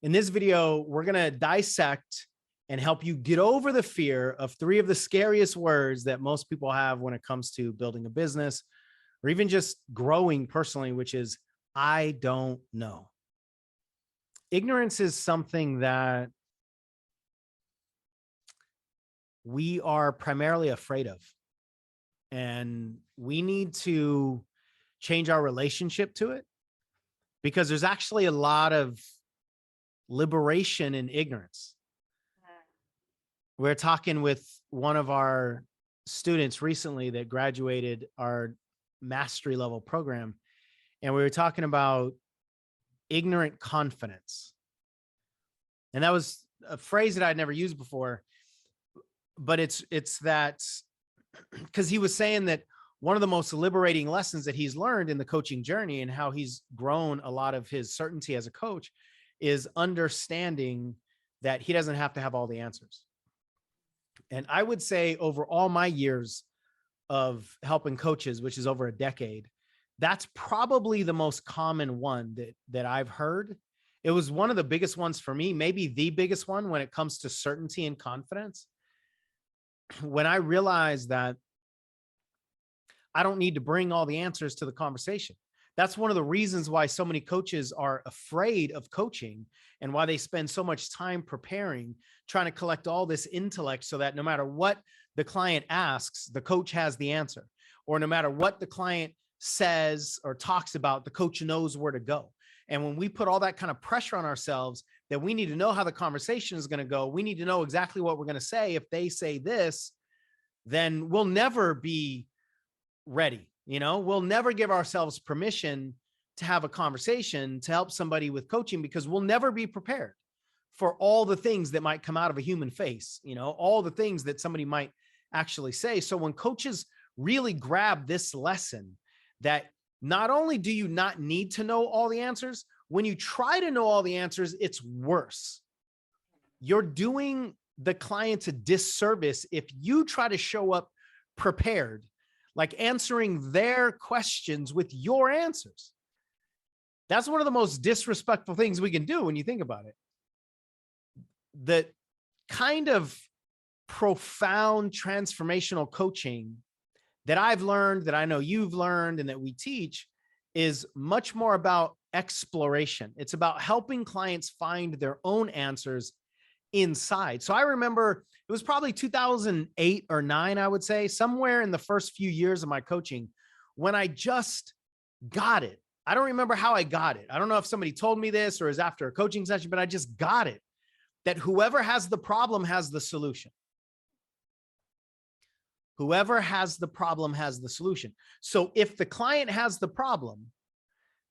In this video, we're going to dissect and help you get over the fear of three of the scariest words that most people have when it comes to building a business or even just growing personally, which is, I don't know. Ignorance is something that we are primarily afraid of, and we need to change our relationship to it because there's actually a lot of liberation in ignorance. We're talking with one of our students recently that graduated our mastery level program, and we were talking about ignorant confidence. And that was a phrase that I'd never used before, but it's that because he was saying that one of the most liberating lessons that he's learned in the coaching journey and how he's grown a lot of his certainty as a coach is understanding that he doesn't have to have all the answers. And I would say over all my years of helping coaches, which is over a decade, that's probably the most common one that I've heard. It was one of the biggest ones for me, maybe the biggest one when it comes to certainty and confidence. When I realized that I don't need to bring all the answers to the conversation. That's one of the reasons why so many coaches are afraid of coaching and why they spend so much time preparing, trying to collect all this intellect so that no matter what the client asks, the coach has the answer, or no matter what the client says or talks about, the coach knows where to go. And when we put all that kind of pressure on ourselves that we need to know how the conversation is going to go, we need to know exactly what we're going to say. If they say this, then we'll never be ready. We'll never give ourselves permission to have a conversation to help somebody with coaching because we'll never be prepared for all the things that might come out of a human face, all the things that somebody might actually say. So when coaches really grab this lesson that not only do you not need to know all the answers, when you try to know all the answers, it's worse. You're doing the client a disservice if you try to show up prepared, like answering their questions with your answers. That's one of the most disrespectful things we can do when you think about it. The kind of profound transformational coaching that I've learned, that I know you've learned, and that we teach is much more about exploration. It's about helping clients find their own answers inside. So I remember it was probably 2008 or 9, I would say, somewhere in the first few years of my coaching, when I just got it. I don't remember how I got it. I don't know if somebody told me this or is after a coaching session, but I just got it that whoever has the problem has the solution. Whoever has the problem has the solution. So if the client has the problem,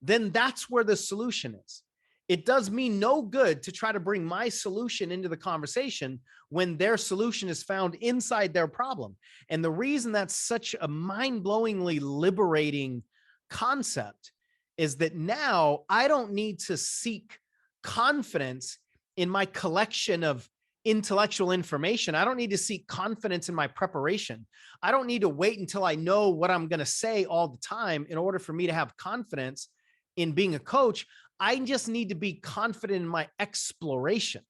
then that's where the solution is. It does me no good to try to bring my solution into the conversation when their solution is found inside their problem. And the reason that's such a mind-blowingly liberating concept is that now I don't need to seek confidence in my collection of intellectual information. I don't need to seek confidence in my preparation. I don't need to wait until I know what I'm going to say all the time in order for me to have confidence in being a coach. I just need to be confident in my exploration.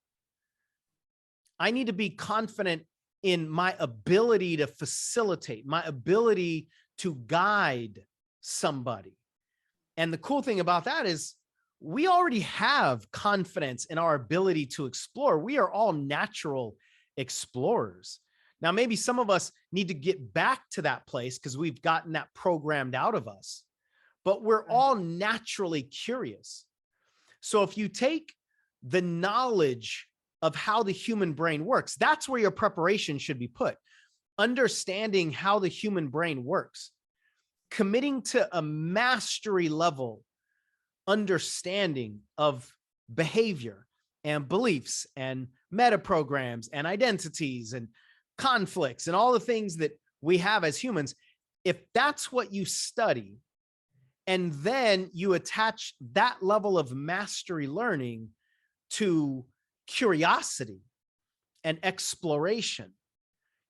I need to be confident in my ability to facilitate, my ability to guide somebody. And the cool thing about that is we already have confidence in our ability to explore. We are all natural explorers. Now, maybe some of us need to get back to that place because we've gotten that programmed out of us, but we're all naturally curious. So if you take the knowledge of how the human brain works, that's where your preparation should be put. Understanding how the human brain works, committing to a mastery level understanding of behavior and beliefs and meta programs and identities and conflicts and all the things that we have as humans. If that's what you study, and then you attach that level of mastery learning to curiosity and exploration,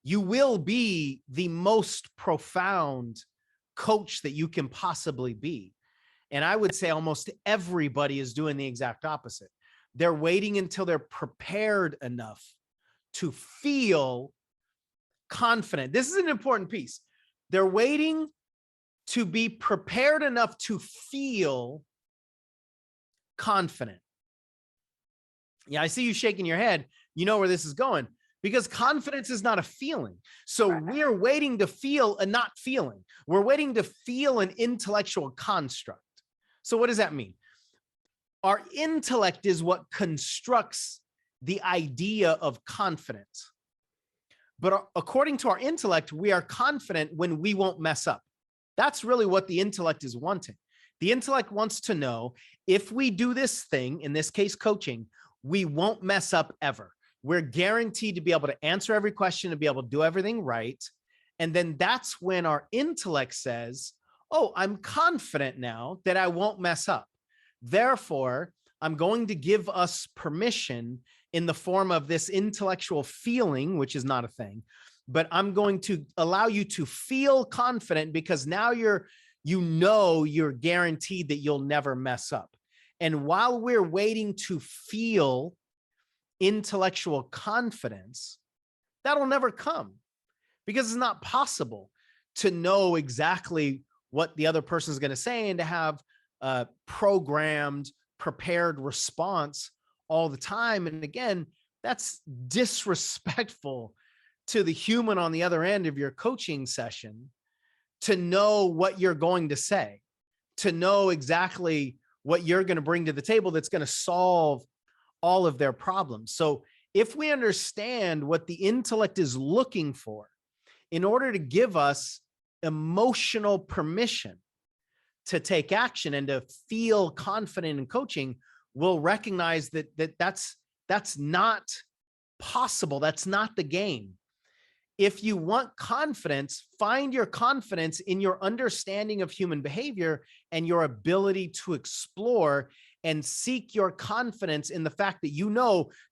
you will be the most profound coach that you can possibly be. And I would say almost everybody is doing the exact opposite. They're waiting until they're prepared enough to feel confident. This is an important piece. They're waiting to be prepared enough to feel confident. Yeah, I see you shaking your head. You know where this is going, because confidence is not a feeling. So we're waiting to feel a not feeling. We're waiting to feel an intellectual construct. So what does that mean? Our intellect is what constructs the idea of confidence. But according to our intellect, we are confident when we won't mess up. That's really what the intellect is wanting. The intellect wants to know, if we do this thing, in this case, coaching, we won't mess up ever. We're guaranteed to be able to answer every question, to be able to do everything right. And then that's when our intellect says, oh, I'm confident now that I won't mess up. Therefore, I'm going to give us permission in the form of this intellectual feeling, which is not a thing, but I'm going to allow you to feel confident, because now you're guaranteed that you'll never mess up. And while we're waiting to feel intellectual confidence, that'll never come, because it's not possible to know exactly what the other person is going to say and to have a programmed, prepared response all the time. And again, that's disrespectful to the human on the other end of your coaching session, to know what you're going to say, to know exactly what you're going to bring to the table that's going to solve all of their problems. So if we understand what the intellect is looking for in order to give us emotional permission to take action and to feel confident in coaching, we'll recognize that's not possible. That's not the game. If you want confidence, find your confidence in your understanding of human behavior and your ability to explore, and seek your confidence in the fact that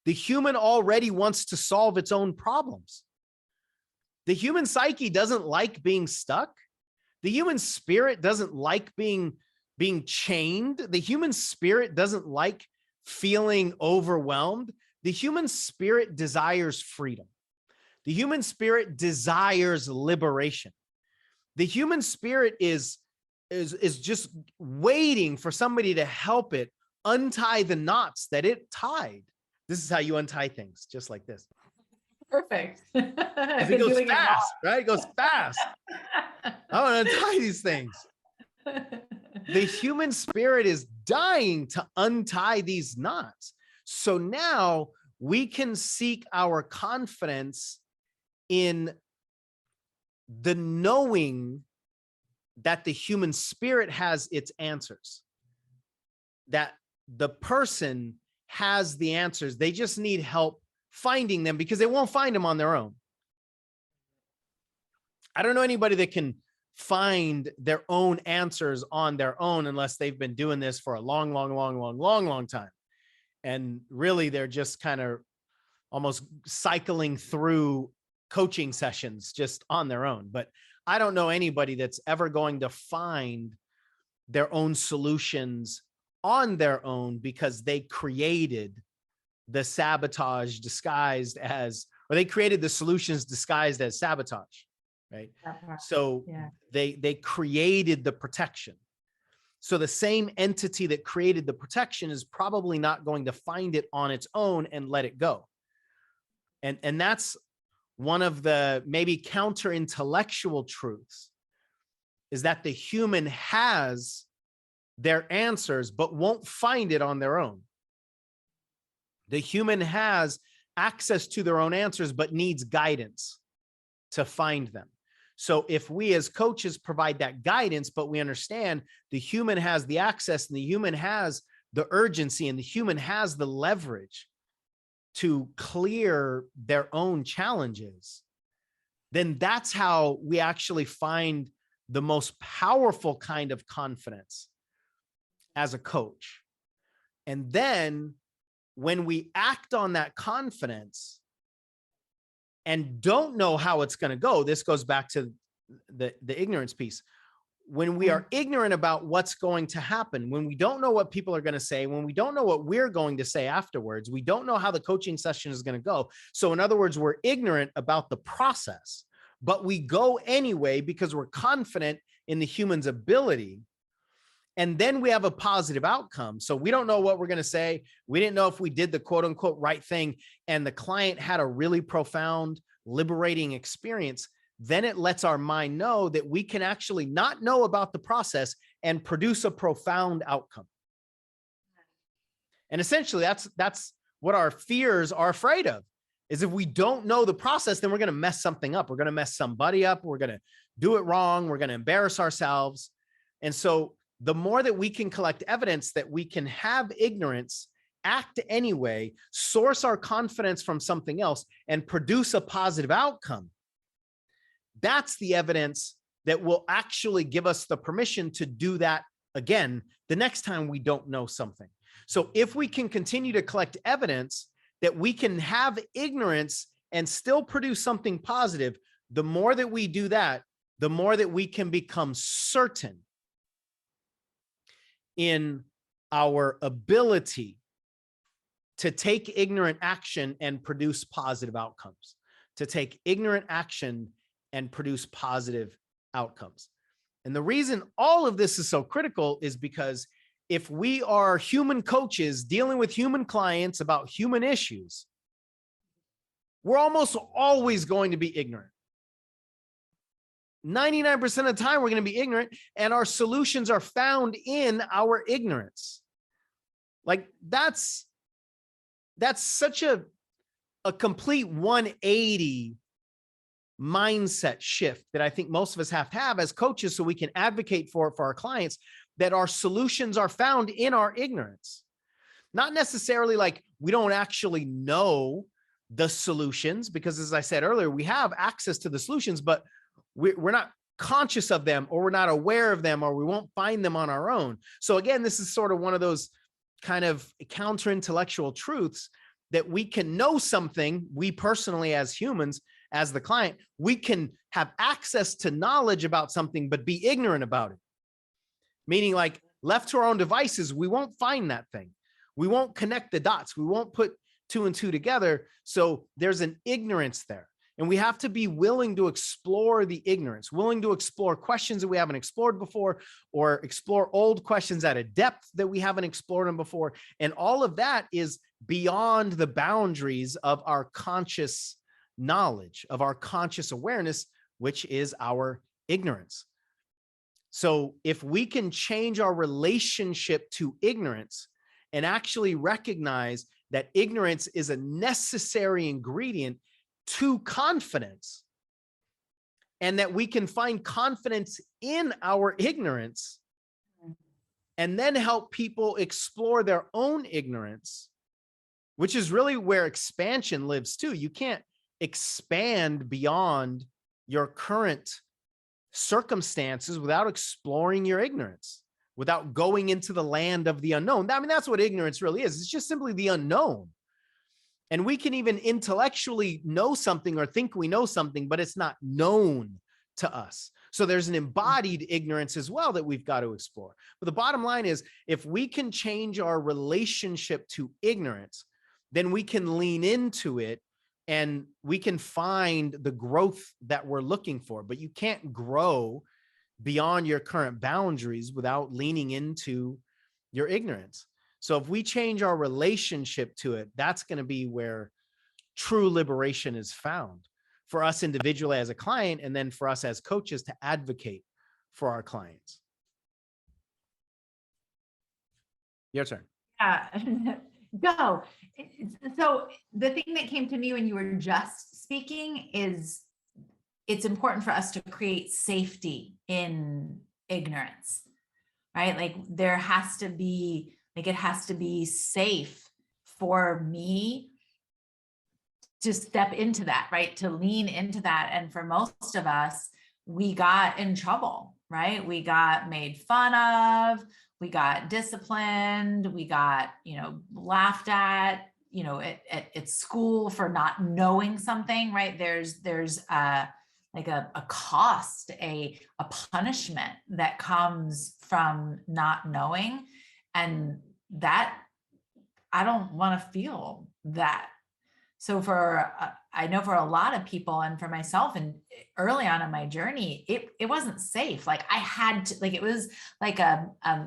the human already wants to solve its own problems. The human psyche doesn't like being stuck. The human spirit doesn't like being chained. The human spirit doesn't like feeling overwhelmed. The human spirit desires freedom. The human spirit desires liberation. The human spirit is just waiting for somebody to help it untie the knots that it tied. This is how you untie things, just like this. Perfect. It goes fast, right? It goes fast. I want to untie these things. The human spirit is dying to untie these knots. So now we can seek our confidence in the knowing that the human spirit has its answers, that the person has the answers. They just need help finding them, because they won't find them on their own. I don't know anybody that can find their own answers on their own unless they've been doing this for a long time. And really, they're just kind of almost cycling through coaching sessions just on their own. But I don't know anybody that's ever going to find their own solutions on their own, because they created the sabotage disguised as, or they created the solutions disguised as sabotage, right? So they created the protection. So the same entity that created the protection is probably not going to find it on its own and let it go. And that's one of the maybe counter-intellectual truths, is that the human has their answers, but won't find it on their own. The human has access to their own answers, but needs guidance to find them. So if we as coaches provide that guidance, but we understand the human has the access, and the human has the urgency, and the human has the leverage to clear their own challenges, then that's how we actually find the most powerful kind of confidence as a coach. And then when we act on that confidence and don't know how it's going to go, this goes back to the ignorance piece. when we are ignorant about what's going to happen, when we don't know what people are going to say, when we don't know what we're going to say afterwards, we don't know how the coaching session is going to go. So in other words, we're ignorant about the process, but we go anyway because we're confident in the human's ability. And then we have a positive outcome. So we don't know what we're going to say. We didn't know if we did the quote unquote right thing and the client had a really profound, liberating experience. Then it lets our mind know that we can actually not know about the process and produce a profound outcome. And essentially that's what our fears are afraid of, is if we don't know the process, then we're going to mess something up. We're going to mess somebody up. We're going to do it wrong. We're going to embarrass ourselves. And so the more that we can collect evidence that we can have ignorance, act anyway, source our confidence from something else, and produce a positive outcome, that's the evidence that will actually give us the permission to do that again the next time we don't know something. So if we can continue to collect evidence that we can have ignorance and still produce something positive, the more that we do that, the more that we can become certain in our ability to take ignorant action and produce positive outcomes, to take ignorant action and produce positive outcomes. And the reason all of this is so critical is because if we are human coaches dealing with human clients about human issues, we're almost always going to be ignorant. 99% of the time, we're going to be ignorant, and our solutions are found in our ignorance. Like that's such a complete 180 mindset shift that I think most of us have to have as coaches, so we can advocate for our clients, that our solutions are found in our ignorance. Not necessarily like we don't actually know the solutions, because as I said earlier, we have access to the solutions, but we're not conscious of them, or we're not aware of them, or we won't find them on our own. So again, this is sort of one of those kind of counter-intellectual truths that we can know something, we personally as humans, as the client, we can have access to knowledge about something, but be ignorant about it. Meaning, like, left to our own devices, we won't find that thing. We won't connect the dots. We won't put two and two together. So there's an ignorance there. And we have to be willing to explore the ignorance, willing to explore questions that we haven't explored before, or explore old questions at a depth that we haven't explored them before. And all of that is beyond the boundaries of our conscious knowledge, of our conscious awareness, which is our ignorance. So if we can change our relationship to ignorance and actually recognize that ignorance is a necessary ingredient to confidence, and that we can find confidence in our ignorance, and then help people explore their own ignorance, which is really where expansion lives too. You can't expand beyond your current circumstances without exploring your ignorance, without going into the land of the unknown. I mean, that's what ignorance really is. It's just simply the unknown. And we can even intellectually know something or think we know something, but it's not known to us. So there's an embodied ignorance as well that we've got to explore. But the bottom line is, if we can change our relationship to ignorance, then we can lean into it and we can find the growth that we're looking for. But you can't grow beyond your current boundaries without leaning into your ignorance. So if we change our relationship to it, that's going to be where true liberation is found for us individually as a client, and then for us as coaches to advocate for our clients. Your turn. Yeah, go. So the thing that came to me when you were just speaking is it's important for us to create safety in ignorance, right? Like there has to be, like it has to be safe for me to step into that, right? To lean into that. And for most of us, we got in trouble, right? We got made fun of, we got disciplined, we got, laughed at, at school for not knowing something, right? There's a cost, a punishment that comes from not knowing. And that, I don't want to feel that. So I know for a lot of people and for myself, and early on in my journey, it wasn't safe. Like I had to, like, it was like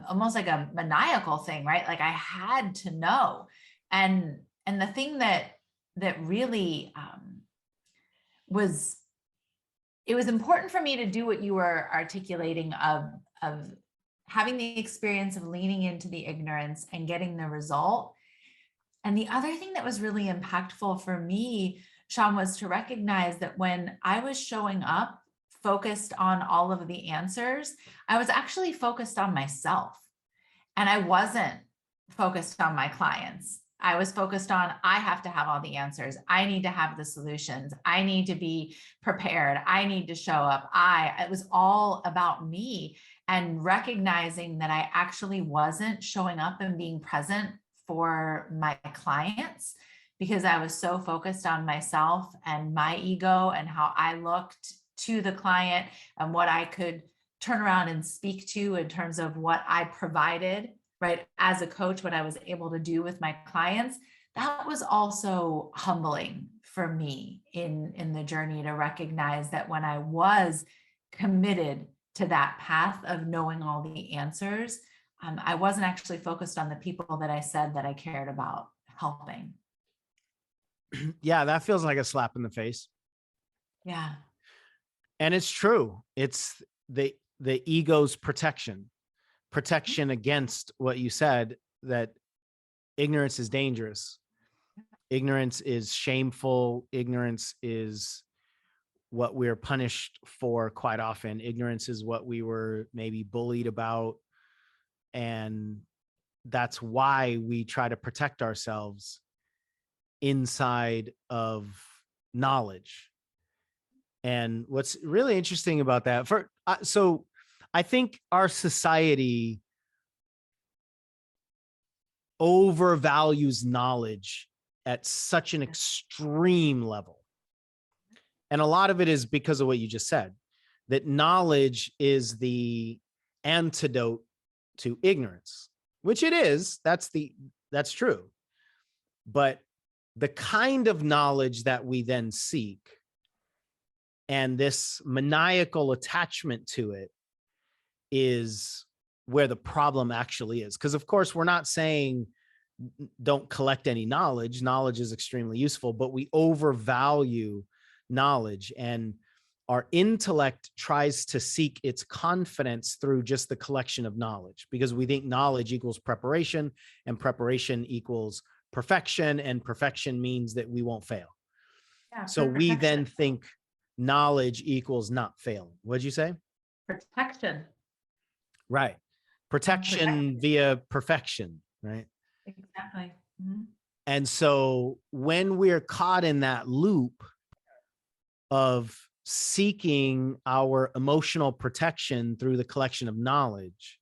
almost like a maniacal thing, right? Like I had to know. And the thing that really was, it was important for me to do what you were articulating of having the experience of leaning into the ignorance and getting the result. And the other thing that was really impactful for me, Sean, was to recognize that when I was showing up focused on all of the answers, I was actually focused on myself. And I wasn't focused on my clients. I was focused on, I have to have all the answers. I need to have the solutions. I need to be prepared. I need to show up. It was all about me, and recognizing that I actually wasn't showing up and being present for my clients because I was so focused on myself and my ego and how I looked to the client and what I could turn around and speak to in terms of what I provided, right? As a coach, what I was able to do with my clients. That was also humbling for me in the journey, to recognize that when I was committed to that path of knowing all the answers, I wasn't actually focused on the people that I said that I cared about helping. Yeah, that feels like a slap in the face. Yeah. And it's true. It's the ego's protection against what you said, that ignorance is dangerous. Ignorance is shameful. Ignorance is what we're punished for quite often. Ignorance is what we were maybe bullied about. And that's why we try to protect ourselves inside of knowledge. And what's really interesting about that, so I think our society overvalues knowledge at such an extreme level. And a lot of it is because of what you just said, that knowledge is the antidote to ignorance, which it is. That's true. But the kind of knowledge that we then seek and this maniacal attachment to it is where the problem actually is. Because of course, we're not saying don't collect any knowledge. Knowledge is extremely useful, but we overvalue knowledge, and our intellect tries to seek its confidence through just the collection of knowledge, because we think knowledge equals preparation, and preparation equals perfection, and perfection means that we won't fail. Yeah, so we then think knowledge equals not failing. What'd you say? Protection. Right. Protection via perfection, right? Exactly. Mm-hmm. And so when we're caught in that loop of seeking our emotional protection through the collection of knowledge,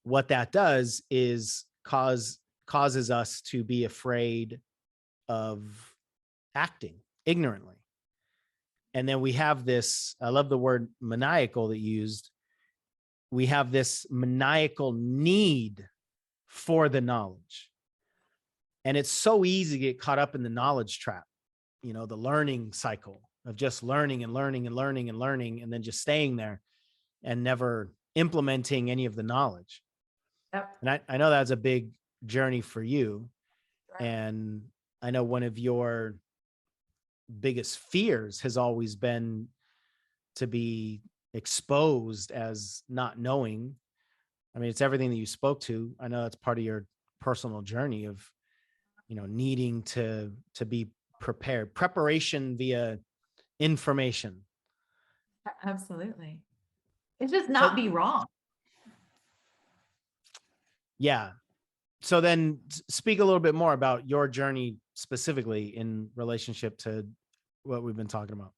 what that does is causes us to be afraid of acting ignorantly. And then we have this, I love the word maniacal that you used. We have this maniacal need for the knowledge. And it's so easy to get caught up in the knowledge trap, the learning cycle of just learning and learning and learning and learning, and then just staying there and never implementing any of the knowledge. Yep. And I know that's a big journey for you. Sure. And I know one of your biggest fears has always been to be exposed as not knowing. I mean, it's everything that you spoke to. I know that's part of your personal journey of, needing to be prepared. Preparation via information. Absolutely. It's just not be wrong. Yeah. So then speak a little bit more about your journey specifically in relationship to what we've been talking about.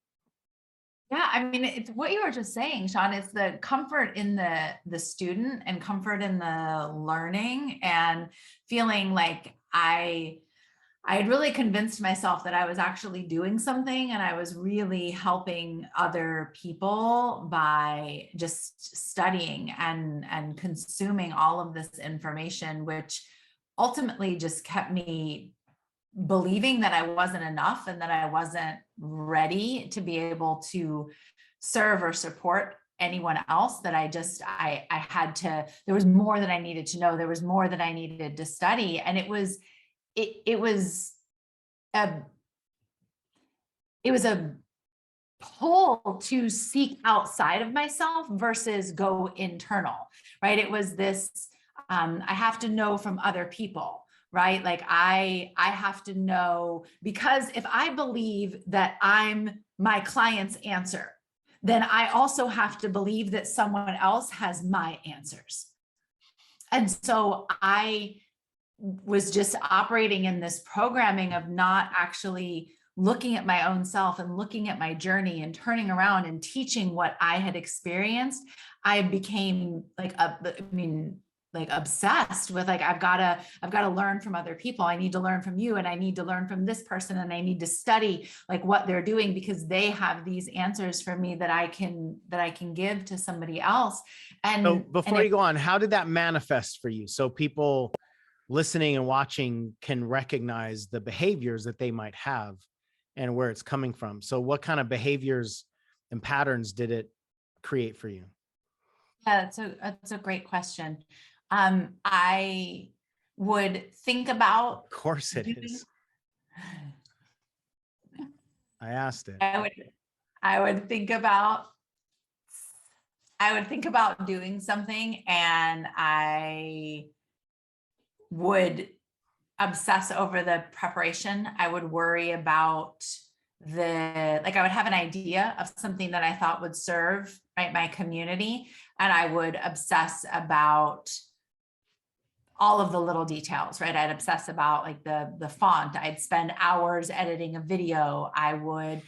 Yeah, I mean, it's what you were just saying, Sean. It's the comfort in the student and comfort in the learning, and feeling like I I had really convinced myself that I was actually doing something and I was really helping other people by just studying and consuming all of this information, which ultimately just kept me believing that I wasn't enough and that I wasn't ready to be able to serve or support anyone else, that I had to, there was more that I needed to know. There was more that I needed to study. And a, it was a pull to seek outside of myself versus go internal, right? It was this, I have to know from other people, right? Like I have to know, because if I believe that I'm my client's answer, then I also have to believe that someone else has my answers. And so I was just operating in this programming of not actually looking at my own self and looking at my journey and turning around and teaching what I had experienced. I became like obsessed with like, I've got to learn from other people. I need to learn from you, and I need to learn from this person, and I need to study like what they're doing, because they have these answers for me that I can give to somebody else. And So before you go on, how did that manifest for you? So people listening and watching can recognize the behaviors that they might have and where it's coming from. So what kind of behaviors and patterns did it create for you? Yeah, that's a great question. I would think about Of course it doing, is. I asked it. I would think about doing something, and I would obsess over the preparation. I would worry about I would have an idea of something that I thought would serve, right, my community, and I would obsess about all of the little details, right? I'd obsess about like the font. I'd spend hours editing a video. I would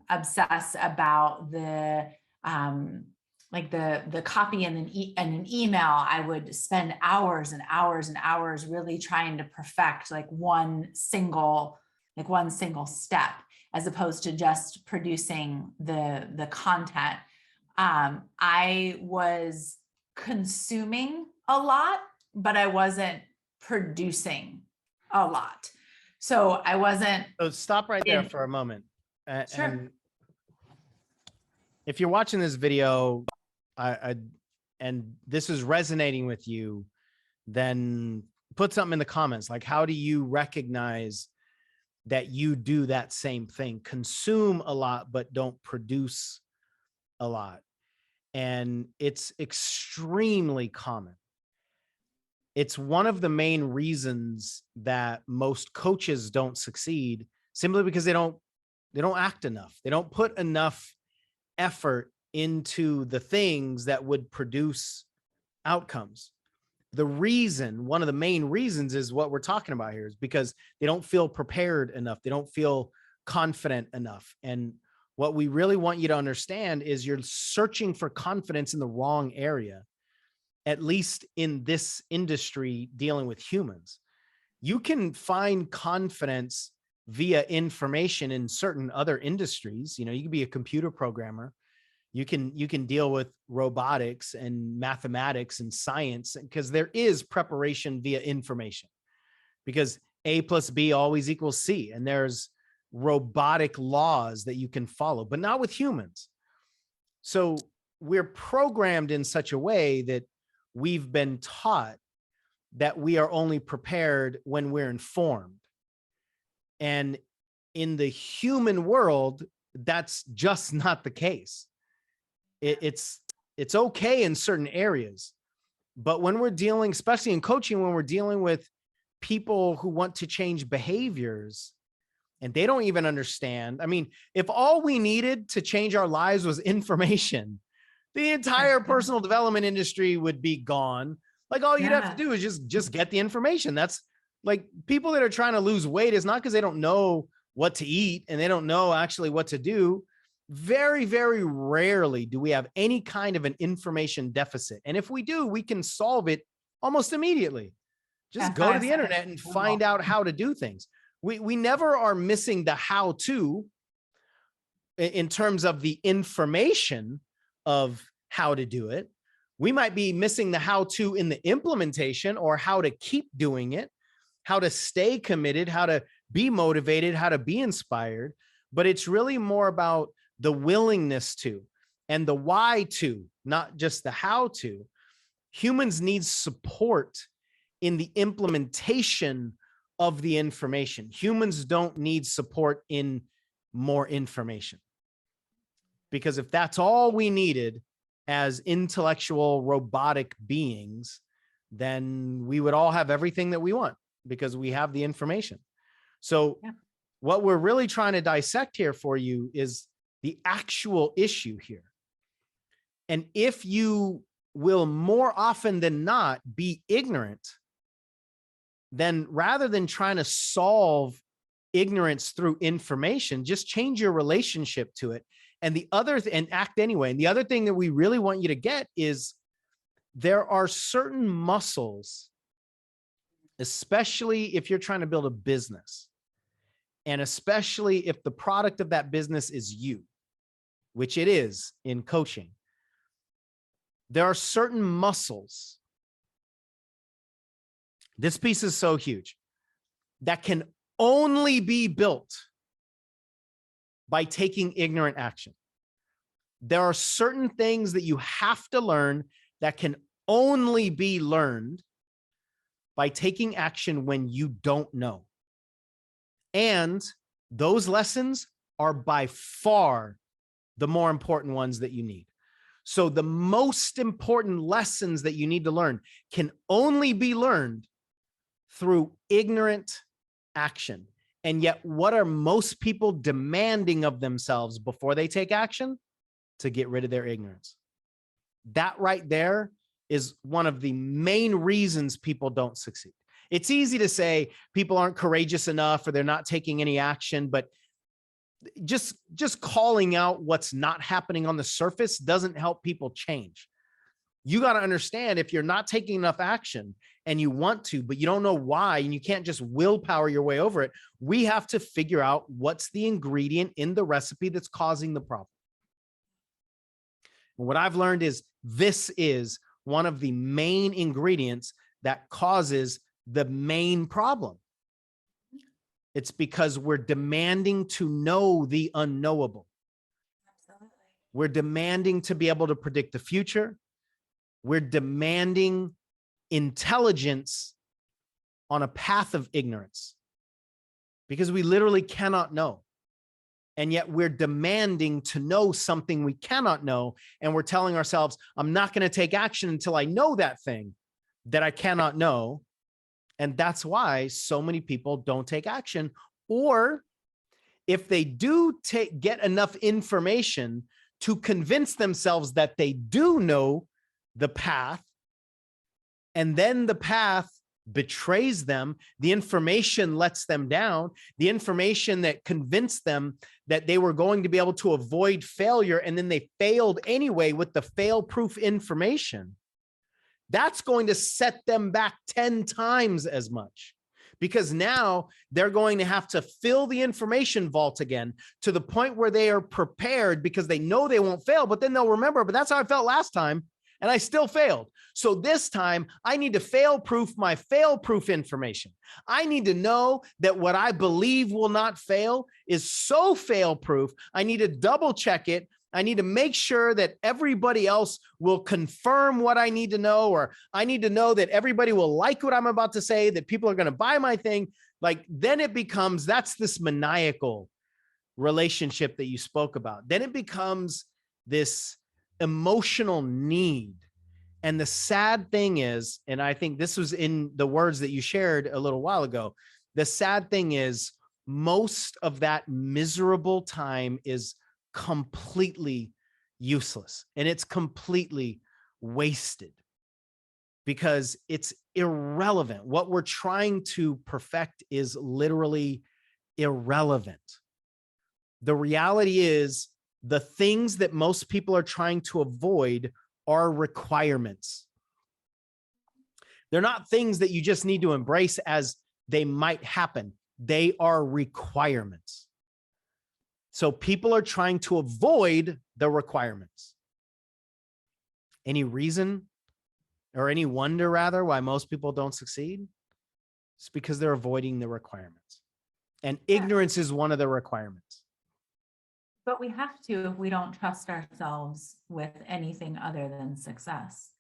obsess about the copy in an email. I would spend hours and hours and hours really trying to perfect like one single step, as opposed to just producing the content. I was consuming a lot, but I wasn't producing a lot. So I wasn't. So stop right there for a moment. Sure. And if you're watching this video, and this is resonating with you, then put something in the comments. Like, how do you recognize that you do that same thing? Consume a lot, but don't produce a lot. And it's extremely common. It's one of the main reasons that most coaches don't succeed, simply because they don't act enough. They don't put enough effort into the things that would produce outcomes. One of the main reasons is what we're talking about here, is because they don't feel prepared enough. They don't feel confident enough. And what we really want you to understand is you're searching for confidence in the wrong area, at least in this industry dealing with humans. You can find confidence via information in certain other industries. You know, you can be a computer programmer. You can deal with robotics and mathematics and science, because there is preparation via information, because A plus B always equals C. And there's robotic laws that you can follow, but not with humans. So we're programmed in such a way that we've been taught that we are only prepared when we're informed. And in the human world, that's just not the case. It's okay in certain areas, but when we're dealing, especially in coaching, when we're dealing with people who want to change behaviors and they don't even understand. I mean, if all we needed to change our lives was information, the entire personal development industry would be gone. Like, all you'd have to do is just get the information. That's like, people that are trying to lose weight is not because they don't know what to eat and they don't know actually what to do. Very, very rarely do we have any kind of an information deficit. And if we do, we can solve it almost immediately. Just go to the internet and find out how to do things. We never are missing the how to in terms of the information of how to do it. We might be missing the how to in the implementation, or how to keep doing it, how to stay committed, how to be motivated, how to be inspired. But it's really more about the willingness to and the why to, not just the how to. Humans need support in the implementation of the information. Humans don't need support in more information. Because if that's all we needed as intellectual robotic beings, then we would all have everything that we want because we have the information. So what we're really trying to dissect here for you is the actual issue here. And if you will more often than not be ignorant, then rather than trying to solve ignorance through information, just change your relationship to it. And the other and act anyway. And the other thing that we really want you to get is there are certain muscles, especially if you're trying to build a business, and especially if the product of that business is you, which it is in coaching. There are certain muscles. This piece is so huge that can only be built by taking ignorant action. There are certain things that you have to learn that can only be learned by taking action when you don't know. And those lessons are by far the more important ones that you need. So the most important lessons that you need to learn can only be learned through ignorant action. And yet, what are most people demanding of themselves before they take action? To get rid of their ignorance. That right there is one of the main reasons people don't succeed. It's easy to say people aren't courageous enough or they're not taking any action, but just calling out what's not happening on the surface doesn't help people change. You got to understand, if you're not taking enough action and you want to, but you don't know why, and you can't just willpower your way over it, we have to figure out what's the ingredient in the recipe that's causing the problem. And what I've learned is this is one of the main ingredients that causes the main problem. It's because we're demanding to know the unknowable. Absolutely. We're demanding to be able to predict the future. We're demanding intelligence on a path of ignorance because we literally cannot know. And yet we're demanding to know something we cannot know. And we're telling ourselves, I'm not going to take action until I know that thing that I cannot know. And that's why so many people don't take action. Or if they do get enough information to convince themselves that they do know the path, and then the path betrays them, the information lets them down, the information that convinced them that they were going to be able to avoid failure, and then they failed anyway with the fail-proof information, that's going to set them back 10 times as much, because now they're going to have to fill the information vault again to the point where they are prepared because they know they won't fail, but then they'll remember, but that's how I felt last time and I still failed. So this time I need to fail-proof my fail-proof information. I need to know that what I believe will not fail is so fail-proof. I need to double check it. I need to make sure that everybody else will confirm what I need to know, or I need to know that everybody will like what I'm about to say, that people are going to buy my thing. Like, then it becomes, that's this maniacal relationship that you spoke about. Then it becomes this emotional need. And the sad thing is, and I think this was in the words that you shared a little while ago, the sad thing is most of that miserable time is completely useless, and it's completely wasted because it's irrelevant. What we're trying to perfect is literally irrelevant. The reality is the things that most people are trying to avoid are requirements. They're not things that you just need to embrace as they might happen. They are requirements. So people are trying to avoid the requirements. Any reason or any wonder rather why most people don't succeed? It's because they're avoiding the requirements. And ignorance is one of the requirements. But we have to if we don't trust ourselves with anything other than success.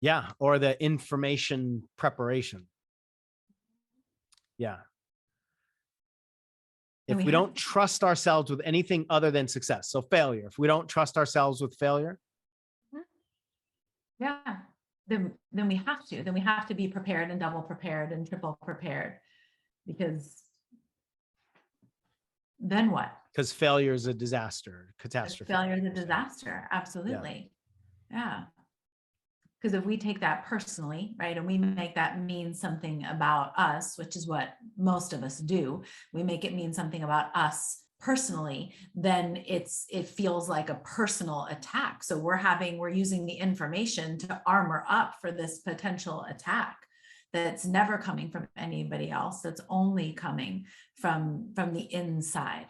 Yeah, or the information preparation. Yeah. If we don't trust ourselves with anything other than success, so failure, if we don't trust ourselves with failure. Yeah, then we have to be prepared and double prepared and triple prepared, because then what? Because failure is a disaster, catastrophe. Failure is a disaster. Absolutely. Yeah. Because if we take that personally, right, and we make that mean something about us, which is what most of us do, we make it mean something about us personally, then it feels like a personal attack. So we're using the information to armor up for this potential attack that's never coming from anybody else. That's only coming from the inside.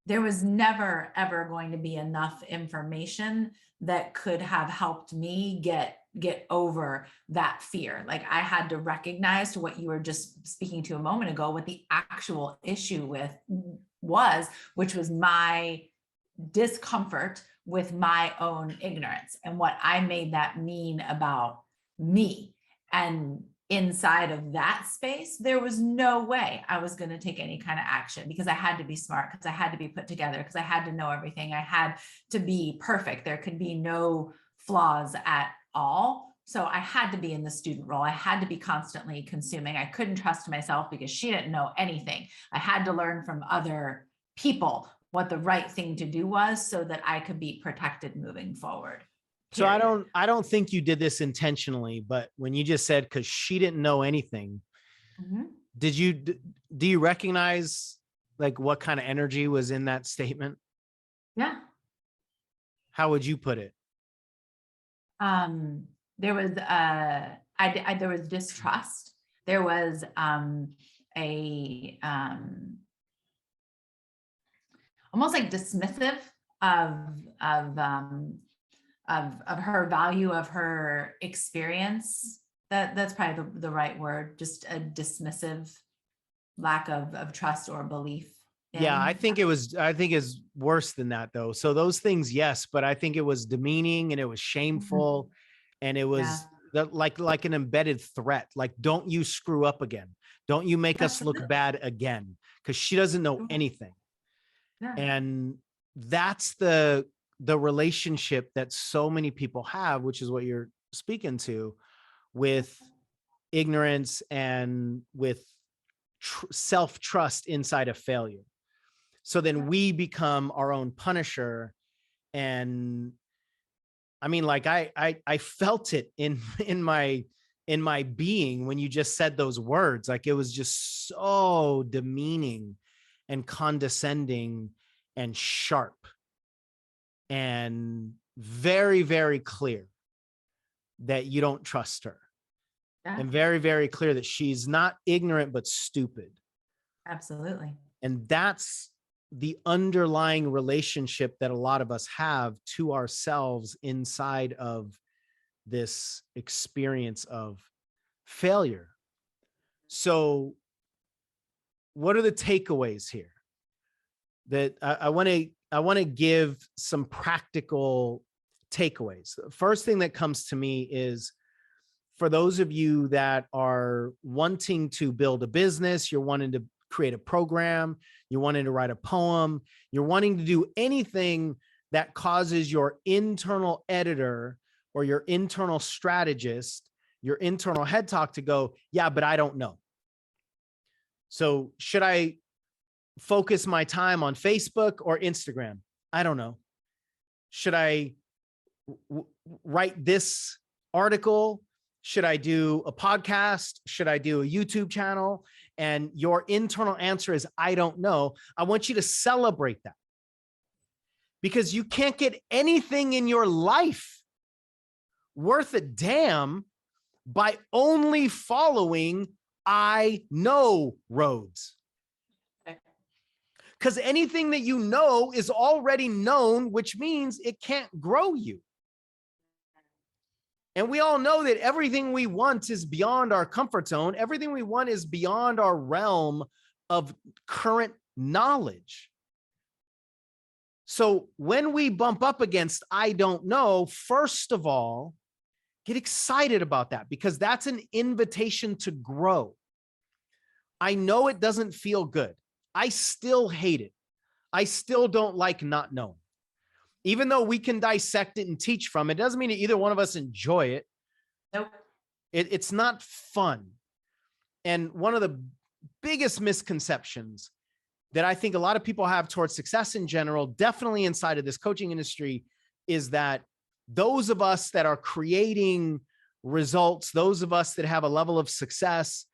There was never ever going to be enough information that could have helped me get over that fear. Like, I had to recognize, to what you were just speaking to a moment ago, what the actual issue was, which was my discomfort with my own ignorance and what I made that mean about me. And inside of that space, there was no way I was going to take any kind of action, because I had to be smart, because I had to be put together, because I had to know everything. I had to be perfect. There could be no flaws at all. So I had to be in the student role. I had to be constantly consuming. I couldn't trust myself because she didn't know anything. I had to learn from other people what the right thing to do was, so that I could be protected moving forward. So I don't think you did this intentionally, but when you just said, because she didn't know anything, do you recognize like what kind of energy was in that statement? Yeah. How would you put it? There was there was distrust. There was almost like dismissive of her value, of her experience. That's probably the right word. Just a dismissive lack of trust or belief. Yeah, I think it's worse than that though. So those things, yes, but I think it was demeaning and it was shameful, and it was like an embedded threat. Like, don't you screw up again. Don't you make us look bad again, because she doesn't know anything. Yeah. And that's the relationship that so many people have, which is what you're speaking to, with ignorance and with self-trust inside of failure. So then we become our own punisher. And I mean, like I felt it in my being when you just said those words. Like, it was just so demeaning and condescending and sharp and very, very clear that you don't trust her. And very, very clear that she's not ignorant, but stupid. Absolutely. And that's the underlying relationship that a lot of us have to ourselves inside of this experience of failure. So what are the takeaways here? That I want to give some practical takeaways. The first thing that comes to me is, for those of you that are wanting to build a business, you're wanting to create a program, you're wanting to write a poem, you're wanting to do anything that causes your internal editor or your internal strategist, your internal head talk to go, yeah, but I don't know. So should I focus my time on Facebook or Instagram? I don't know. Should I write this article? Should I do a podcast? Should I do a YouTube channel? And your internal answer is, I don't know. I want you to celebrate that, because you can't get anything in your life worth a damn by only following I know roads. Because anything that you know is already known, which means it can't grow you. And we all know that everything we want is beyond our comfort zone. Everything we want is beyond our realm of current knowledge. So when we bump up against I don't know, first of all, get excited about that, because that's an invitation to grow. I know it doesn't feel good. I still hate it. I still don't like not knowing. Even though we can dissect it and teach from it, doesn't mean that either one of us enjoy it. Nope. It's not fun. And one of the biggest misconceptions that I think a lot of people have towards success in general, definitely inside of this coaching industry, is that those of us that are creating results, those of us that have a level of success,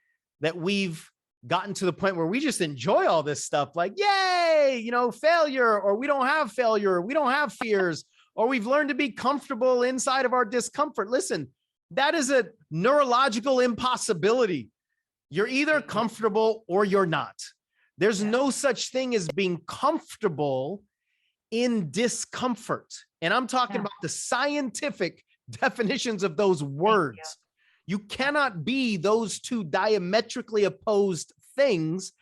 that we've gotten to the point where we just enjoy all this stuff, like, yay, you know, failure, or we don't have failure, we don't have fears, or we've learned to be comfortable inside of our discomfort. Listen, that is a neurological impossibility. You're either comfortable or you're not. There's no such thing as being comfortable in discomfort. And I'm talking about the scientific definitions of those words. You cannot be those two diametrically opposed things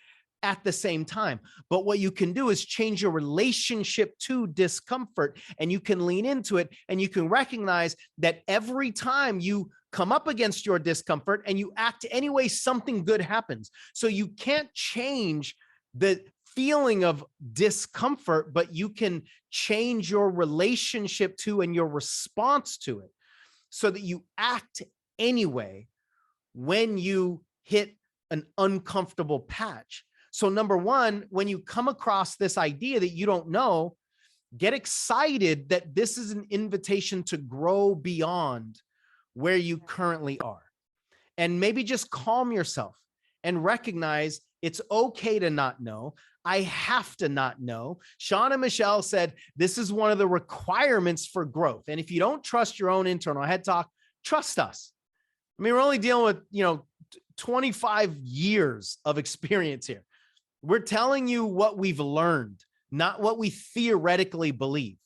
at the same time. But what you can do is change your relationship to discomfort, and you can lean into it, and you can recognize that every time you come up against your discomfort and you act anyway, something good happens. So you can't change the feeling of discomfort, but you can change your relationship to and your response to it so that you act anyway when you hit an uncomfortable patch. So number one, when you come across this idea that you don't know, get excited that this is an invitation to grow beyond where you currently are. And maybe just calm yourself and recognize it's okay to not know. I have to not know. Sean and Michelle said, this is one of the requirements for growth. And if you don't trust your own internal head talk, trust us. I mean, we're only dealing with, 25 years of experience here. We're telling you what we've learned, not what we theoretically believe.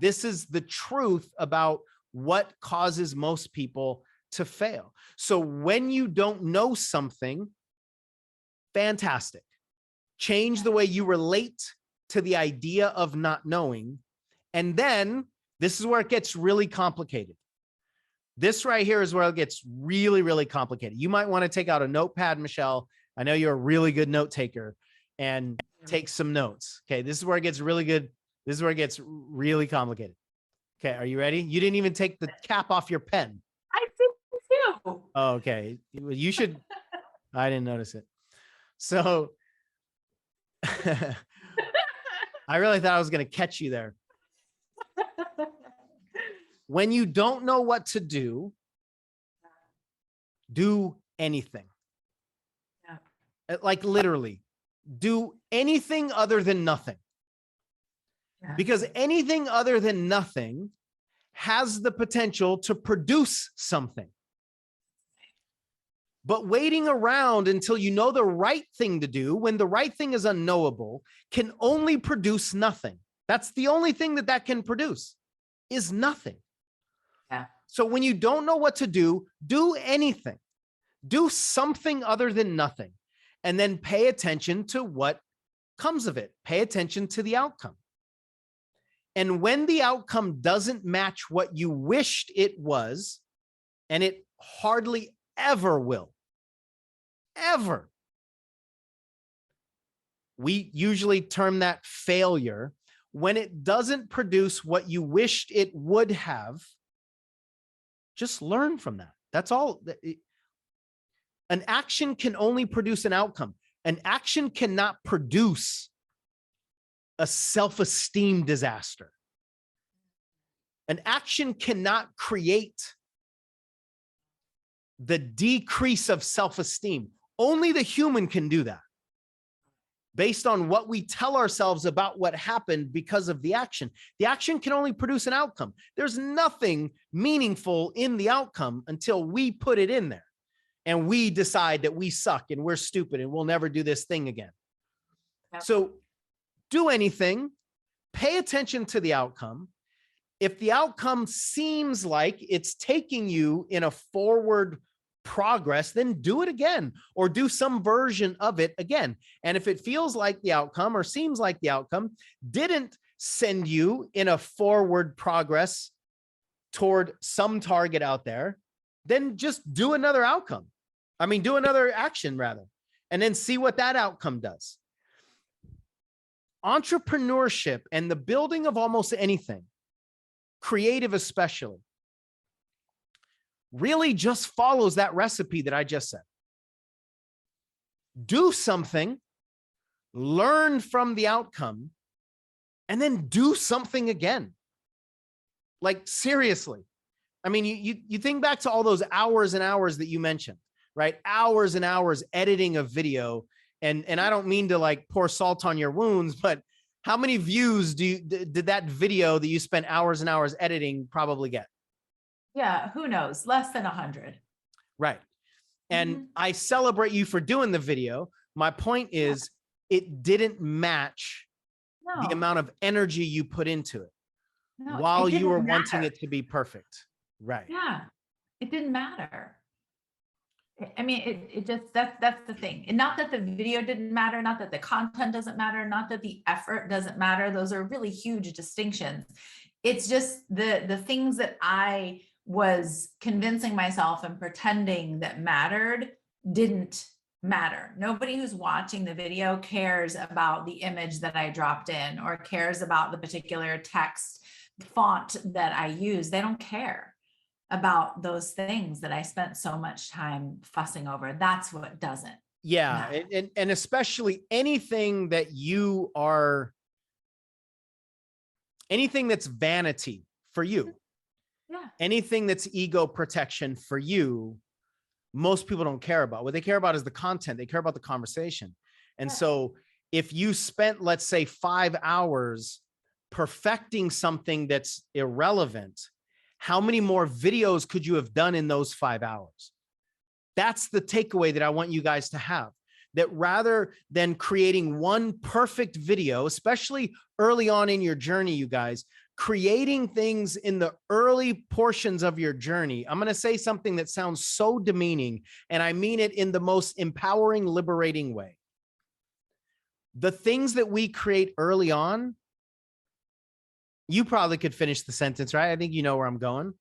This is the truth about what causes most people to fail. So when you don't know something, fantastic. Change the way you relate to the idea of not knowing. And then this is where it gets really complicated. This right here is where it gets really, really complicated. You might want to take out a notepad, Michelle. I know you're a really good note taker, and take some notes. Okay. This is where it gets really good. This is where it gets really complicated. Okay. Are you ready? You didn't even take the cap off your pen. I think too. Oh, okay. You should. I didn't notice it. So I really thought I was going to catch you there. When you don't know what to do anything. Yeah. Like literally, do anything other than nothing. Yeah. Because anything other than nothing has the potential to produce something. But waiting around until you know the right thing to do, when the right thing is unknowable, can only produce nothing. That's the only thing that can produce, is nothing. Yeah. So when you don't know what to do anything. Do something other than nothing, and then pay attention to what comes of it. Pay attention to the outcome. And when the outcome doesn't match what you wished it was, and it hardly ever will, ever, we usually term that failure. When it doesn't produce what you wished it would have, just learn from that. That's all. An action can only produce an outcome. An action cannot produce a self-esteem disaster. An action cannot create the decrease of self-esteem. Only the human can do that. based on what we tell ourselves about what happened because of the action. The action can only produce an outcome. There's nothing meaningful in the outcome until we put it in there and we decide that we suck and we're stupid and we'll never do this thing again. Yep. So do anything, pay attention to the outcome. If the outcome seems like it's taking you in a forward progress, then do it again or do some version of it again. And if it feels like the outcome or seems like the outcome didn't send you in a forward progress toward some target out there, then just do another outcome. I mean, do another action rather, and then see what that outcome does. Entrepreneurship and the building of almost anything, creative especially, really just follows that recipe that I just said. Do something, learn from the outcome, and then do something again. Like seriously. I mean, you think back to all those hours and hours that you mentioned, right? Hours and hours editing a video. And I don't mean to like pour salt on your wounds, but how many views did that video that you spent hours and hours editing probably get? Yeah, who knows? Less than 100. Right. And I celebrate you for doing the video. My point is, it didn't match the amount of energy you put into it while you were wanting it to be perfect. Right. Yeah, it didn't matter. I mean, it just, that's the thing. And not that the video didn't matter, not that the content doesn't matter, not that the effort doesn't matter. Those are really huge distinctions. It's just the things that I was convincing myself and pretending that mattered didn't matter. Nobody who's watching the video cares about the image that I dropped in or cares about the particular text font that I use. They don't care about those things that I spent so much time fussing over. That's what doesn't. Yeah. And especially anything that you are, anything that's vanity for you. Yeah. Anything that's ego protection for you, most people don't care about. What they care about is the content. They care about the conversation. And so if you spent, let's say, 5 hours perfecting something that's irrelevant, how many more videos could you have done in those 5 hours? That's the takeaway that I want you guys to have. That rather than creating one perfect video, especially early on in your journey, you guys, creating things in the early portions of your journey. I'm going to say something that sounds so demeaning, and I mean it in the most empowering, liberating way. The things that we create early on, you probably could finish the sentence, right? I think you know where I'm going.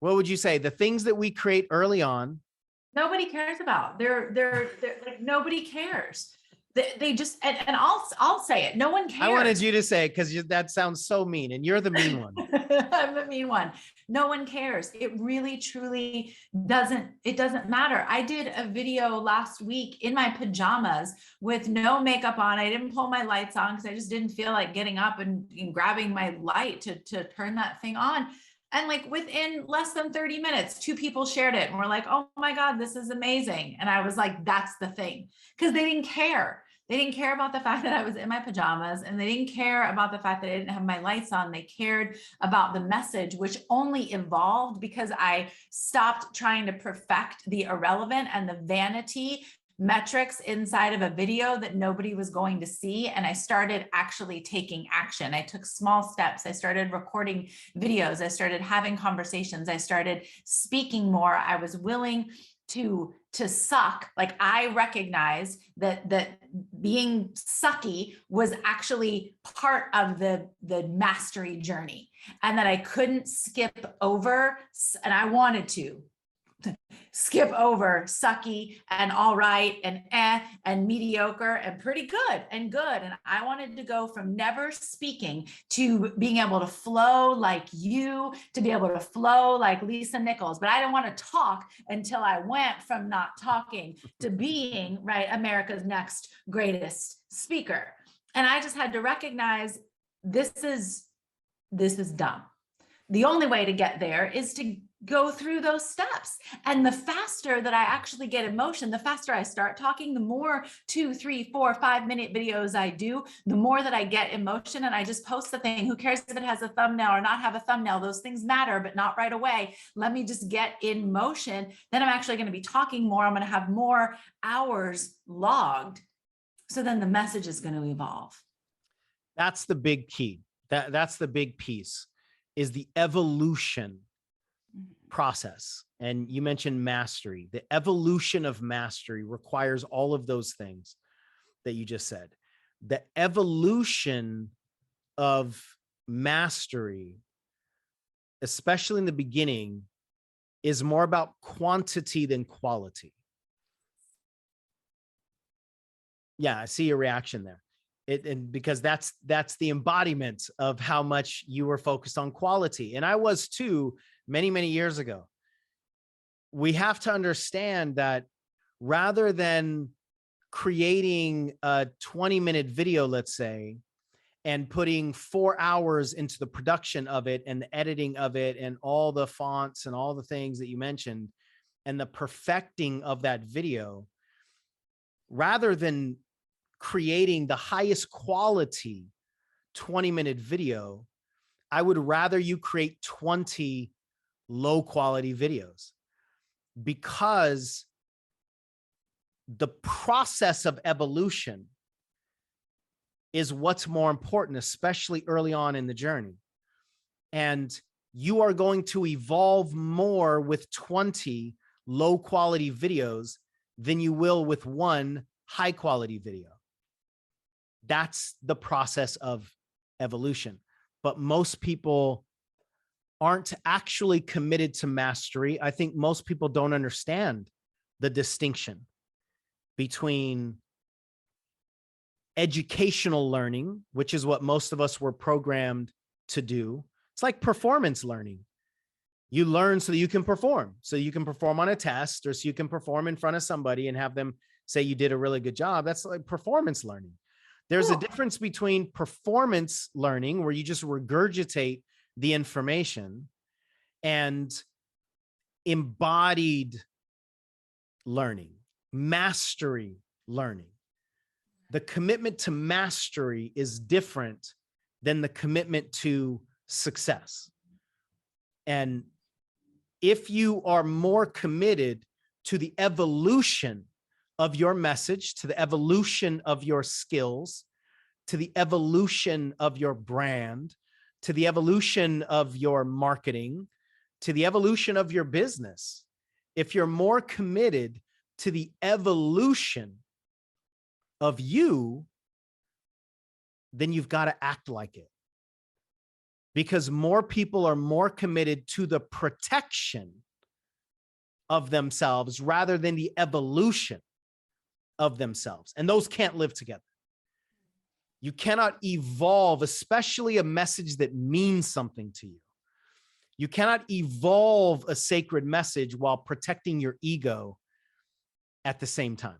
What would you say? The things that we create early on, nobody cares about. They're like, nobody cares. They just, and I'll say it. No one cares. I wanted you to say it because that sounds so mean, and you're the mean one. I'm the mean one. No one cares. It really, truly doesn't. It doesn't matter. I did a video last week in my pajamas with no makeup on. I didn't pull my lights on because I just didn't feel like getting up and grabbing my light to turn that thing on. And like within less than 30 minutes, 2 people shared it and were like, oh my God, this is amazing. And I was like, that's the thing. Because they didn't care. They didn't care about the fact that I was in my pajamas, and they didn't care about the fact that I didn't have my lights on. They cared about the message, which only evolved because I stopped trying to perfect the irrelevant and the vanity metrics inside of a video that nobody was going to see. And I started actually taking action. I took small steps. I started recording videos. I started having conversations. I started speaking more. I was willing to suck. Like I recognized that being sucky was actually part of the mastery journey, and that I couldn't skip over, and I wanted to skip over sucky and all right and and mediocre and pretty good and good. And I wanted to go from never speaking to being able to flow like you, to be able to flow like Lisa Nichols. But I didn't want to talk until I went from not talking to being, right, America's next greatest speaker. And I just had to recognize this is dumb. The only way to get there is to go through those steps. And the faster that I actually get emotion, the faster I start talking, the more 2, 3, 4, 5 minute videos I do, the more that I get emotion. And I just post the thing. Who cares if it has a thumbnail or not have a thumbnail? Those things matter, but not right away. Let me just get in motion. Then I'm actually going to be talking more. I'm going to have more hours logged. So then the message is going to evolve. That's the big key. That's the big piece, is the evolution process. And you mentioned mastery. The evolution of mastery requires all of those things that you just said. The evolution of mastery, especially in the beginning, is more about quantity than quality. Yeah, I see your reaction there. And because that's the embodiment of how much you were focused on quality. And I was too, many, many years ago. We have to understand that rather than creating a 20-minute video, let's say, and putting 4 hours into the production of it and the editing of it and all the fonts and all the things that you mentioned and the perfecting of that video, rather than creating the highest quality 20-minute video, I would rather you create 20 low quality videos, because the process of evolution is what's more important, especially early on in the journey. And you are going to evolve more with 20 low quality videos than you will with one high quality video. That's the process of evolution. But most people aren't actually committed to mastery. I think most people don't understand the distinction between educational learning, which is what most of us were programmed to do. It's like performance learning. You learn so that you can perform. So you can perform on a test, or so you can perform in front of somebody and have them say you did a really good job. That's like performance learning. There's a difference between performance learning, where you just regurgitate the information, and embodied learning, mastery learning. The commitment to mastery is different than the commitment to success. And if you are more committed to the evolution of your message, to the evolution of your skills, to the evolution of your brand, to the evolution of your marketing, to the evolution of your business, if you're more committed to the evolution of you, then you've got to act like it. Because more people are more committed to the protection of themselves rather than the evolution of themselves. And those can't live together. You cannot evolve, especially a message that means something to you. You cannot evolve a sacred message while protecting your ego at the same time.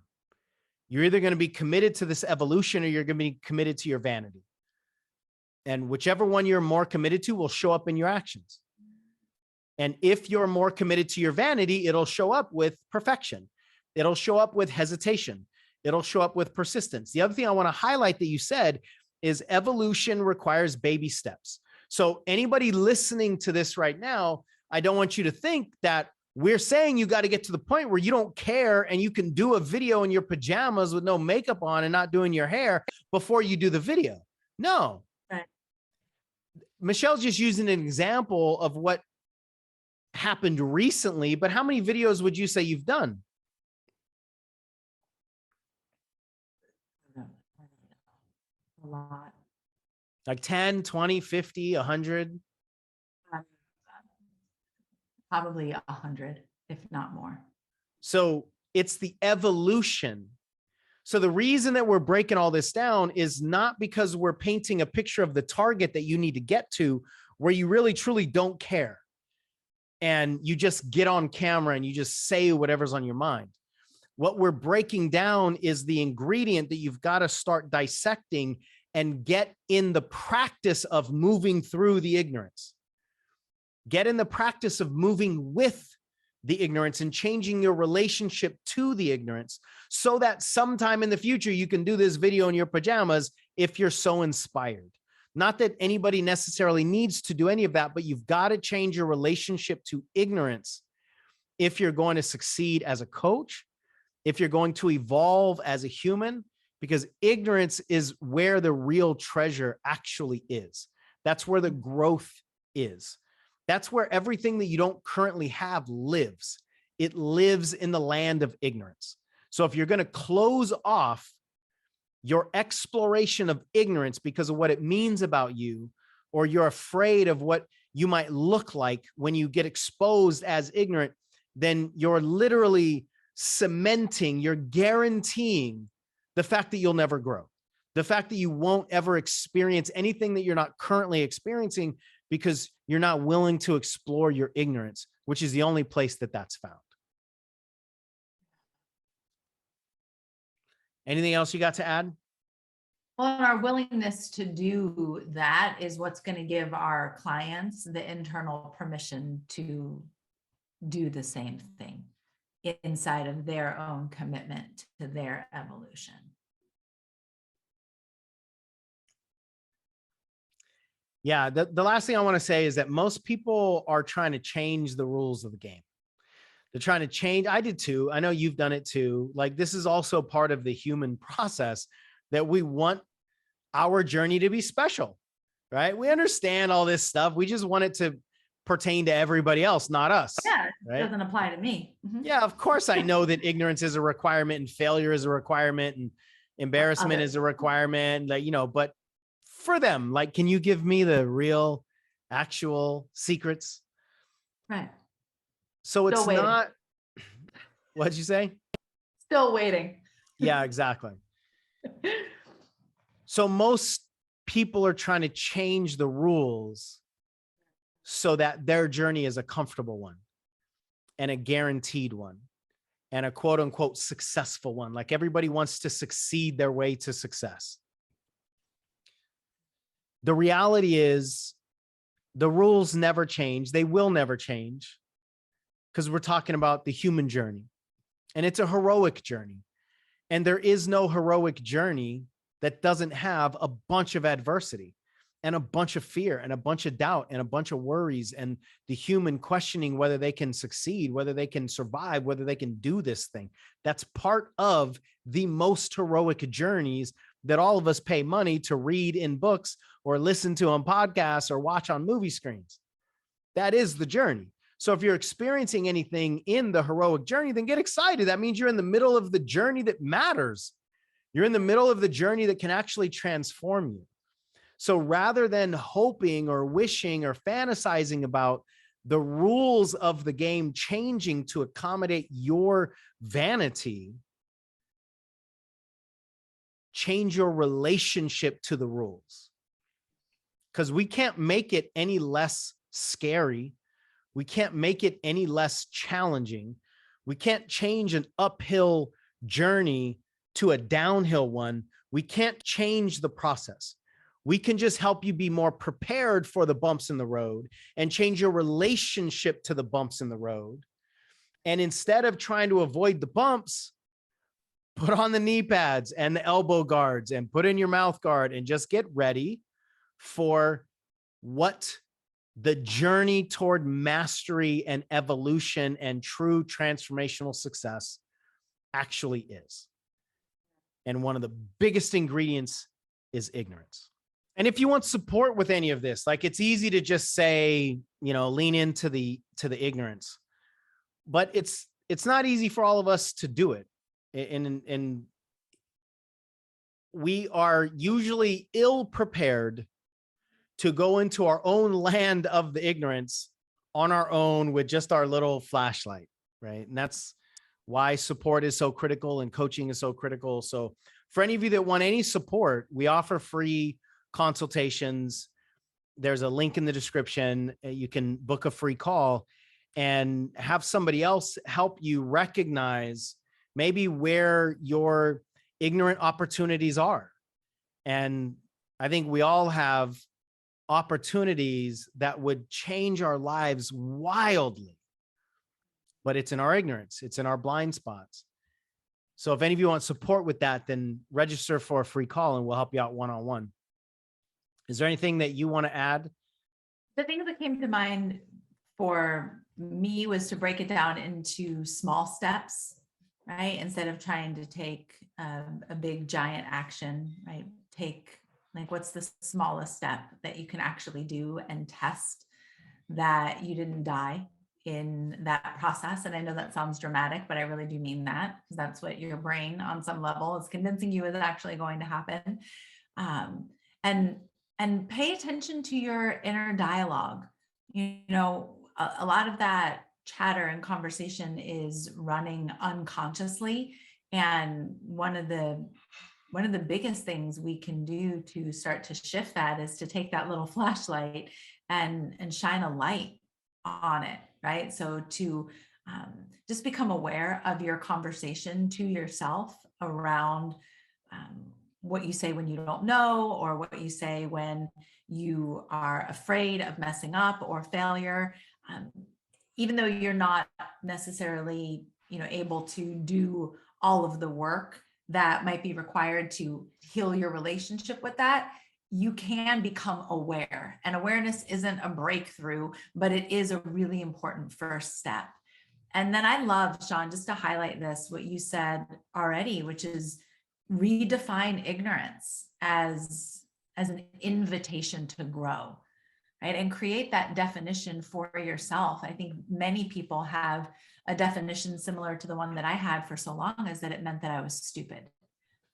You're either going to be committed to this evolution, or you're going to be committed to your vanity. And whichever one you're more committed to will show up in your actions. And if you're more committed to your vanity, it'll show up with perfection. It'll show up with hesitation. It'll show up with persistence. The other thing I want to highlight that you said is evolution requires baby steps. So anybody listening to this right now, I don't want you to think that we're saying you got to get to the point where you don't care and you can do a video in your pajamas with no makeup on and not doing your hair before you do the video. No. Right. Michelle's just using an example of what happened recently, but how many videos would you say you've done? A lot. Like 10, 20, 50, 100? Probably 100, if not more. So it's the evolution. So the reason that we're breaking all this down is not because we're painting a picture of the target that you need to get to, where you really truly don't care. And you just get on camera and you just say whatever's on your mind. What we're breaking down is the ingredient that you've got to start dissecting and get in the practice of moving through the ignorance. Get in the practice of moving with the ignorance and changing your relationship to the ignorance so that sometime in the future you can do this video in your pajamas if you're so inspired. Not that anybody necessarily needs to do any of that, but you've got to change your relationship to ignorance if you're going to succeed as a coach, if you're going to evolve as a human, because ignorance is where the real treasure actually is. That's where the growth is. That's where everything that you don't currently have lives. It lives in the land of ignorance. So if you're going to close off your exploration of ignorance because of what it means about you, or you're afraid of what you might look like when you get exposed as ignorant, then you're literally cementing, you're guaranteeing the fact that you'll never grow, the fact that you won't ever experience anything that you're not currently experiencing because you're not willing to explore your ignorance, which is the only place that that's found. Anything else you got to add? Well, and our willingness to do that is what's going to give our clients the internal permission to do the same thing inside of their own commitment to their evolution. Yeah, the last thing I want to say is that most people are trying to change the rules of the game. They're trying to change. I did too. I know you've done it too. Like, this is also part of the human process that we want our journey to be special, right? We understand all this stuff. We just want it to pertain to everybody else, not us. Yeah, it right? doesn't apply to me. Mhm. Yeah, of course I know that ignorance is a requirement and failure is a requirement and embarrassment is a requirement, like, but for them, like, can you give me the real, actual secrets? Right. So it's Still waiting. not, what'd you say? Still waiting. Yeah, exactly. So most people are trying to change the rules so that their journey is a comfortable one and a guaranteed one and a quote unquote successful one. Like, everybody wants to succeed their way to success. The reality is the rules never change. They will never change because we're talking about the human journey, and it's a heroic journey. And there is no heroic journey that doesn't have a bunch of adversity and a bunch of fear and a bunch of doubt and a bunch of worries and the human questioning whether they can succeed, whether they can survive, whether they can do this thing. That's part of the most heroic journeys that all of us pay money to read in books or listen to on podcasts or watch on movie screens. That is the journey. So if you're experiencing anything in the heroic journey, then get excited. That means you're in the middle of the journey that matters. You're in the middle of the journey that can actually transform you. So rather than hoping or wishing or fantasizing about the rules of the game changing to accommodate your vanity, change your relationship to the rules. Because we can't make it any less scary. We can't make it any less challenging. We can't change an uphill journey to a downhill one. We can't change the process. We can just help you be more prepared for the bumps in the road and change your relationship to the bumps in the road. And instead of trying to avoid the bumps, put on the knee pads and the elbow guards and put in your mouth guard and just get ready for what the journey toward mastery and evolution and true transformational success actually is. And one of the biggest ingredients is ignorance. And if you want support with any of this, like, it's easy to just say, lean into the ignorance, but it's not easy for all of us to do it. And we are usually ill prepared to go into our own land of the ignorance on our own with just our little flashlight, right? And that's why support is so critical and coaching is so critical. So for any of you that want any support, we offer free consultations. There's a link in the description. You can book a free call and have somebody else help you recognize maybe where your ignorant opportunities are. And I think we all have opportunities that would change our lives wildly. But it's in our ignorance. It's in our blind spots. So if any of you want support with that, then register for a free call and we'll help you out one-on-one. Is there anything that you want to add? The thing that came to mind for me was to break it down into small steps, right? Instead of trying to take a big giant action, right? Take like, what's the smallest step that you can actually do and test that you didn't die in that process. And I know that sounds dramatic, but I really do mean that, because that's what your brain on some level is convincing you is actually going to happen. And pay attention to your inner dialogue. You know, a lot of that chatter and conversation is running unconsciously. And one of the biggest things we can do to start to shift that is to take that little flashlight and shine a light on it, right? So to just become aware of your conversation to yourself around what you say when you don't know, or what you say when you are afraid of messing up or failure. Even though you're not necessarily, able to do all of the work that might be required to heal your relationship with that, you can become aware. And awareness isn't a breakthrough, but it is a really important first step. And then I love, Sean, just to highlight this, what you said already, which is redefine ignorance as an invitation to grow, right? And create that definition for yourself. I think many people have a definition similar to the one that I had for so long, is that it meant that I was stupid.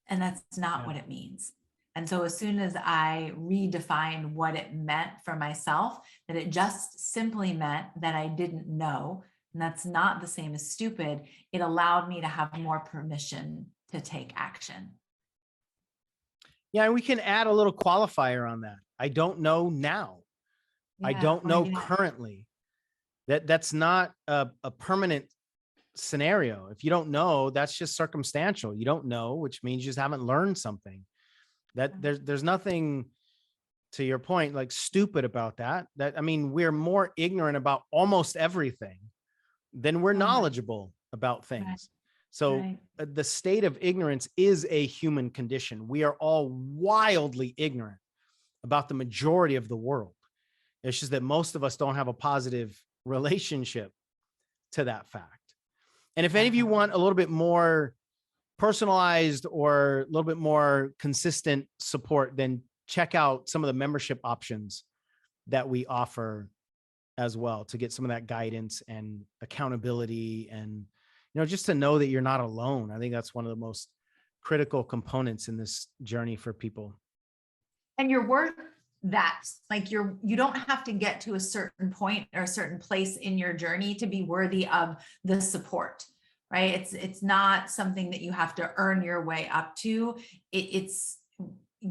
And that's not what it means. And so as soon as I redefined what it meant for myself, that it just simply meant that I didn't know, and that's not the same as stupid, it allowed me to have more permission to take action. Yeah, and we can add a little qualifier on that. I don't know now. I don't know currently. That's not a permanent scenario. If you don't know, that's just circumstantial. You don't know, which means you just haven't learned something. That there's nothing, to your point, like stupid about that. I mean, we're more ignorant about almost everything than we're knowledgeable about things. Right. So the state of ignorance is a human condition. We are all wildly ignorant about the majority of the world. It's just that most of us don't have a positive relationship to that fact. And if any of you want a little bit more personalized or a little bit more consistent support, then check out some of the membership options that we offer as well, to get some of that guidance and accountability, and just to know that you're not alone. I think that's one of the most critical components in this journey for people. And you're worth that. Like you don't have to get to a certain point or a certain place in your journey to be worthy of the support, right? It's not something that you have to earn your way up to. It's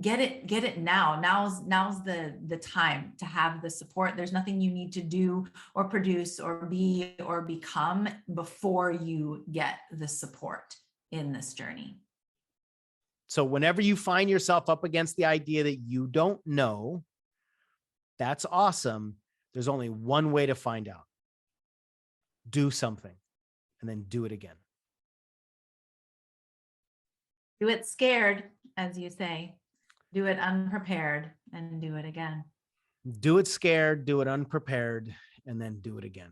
get it now. Now's the time to have the support. There's nothing you need to do or produce or be or become before you get the support in this journey. So whenever you find yourself up against the idea that you don't know, that's awesome. There's only one way to find out. Do something and then do it again. Do it scared, as you say. Do it unprepared and do it again. Do it scared, do it unprepared, and then do it again.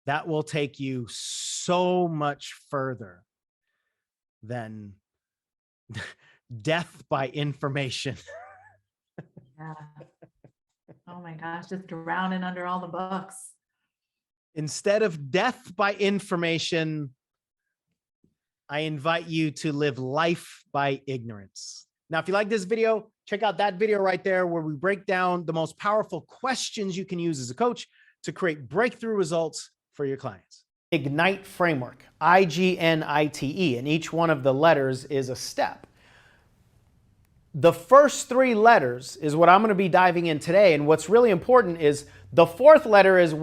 That will take you so much further than death by information. Yeah. Oh my gosh, just drowning under all the books. Instead of death by information, I invite you to live life by ignorance. Now, if you like this video, check out that video right there where we break down the most powerful questions you can use as a coach to create breakthrough results for your clients. Ignite framework, IGNITE, and each one of the letters is a step. The first three letters is what I'm going to be diving in today. And what's really important is the fourth letter is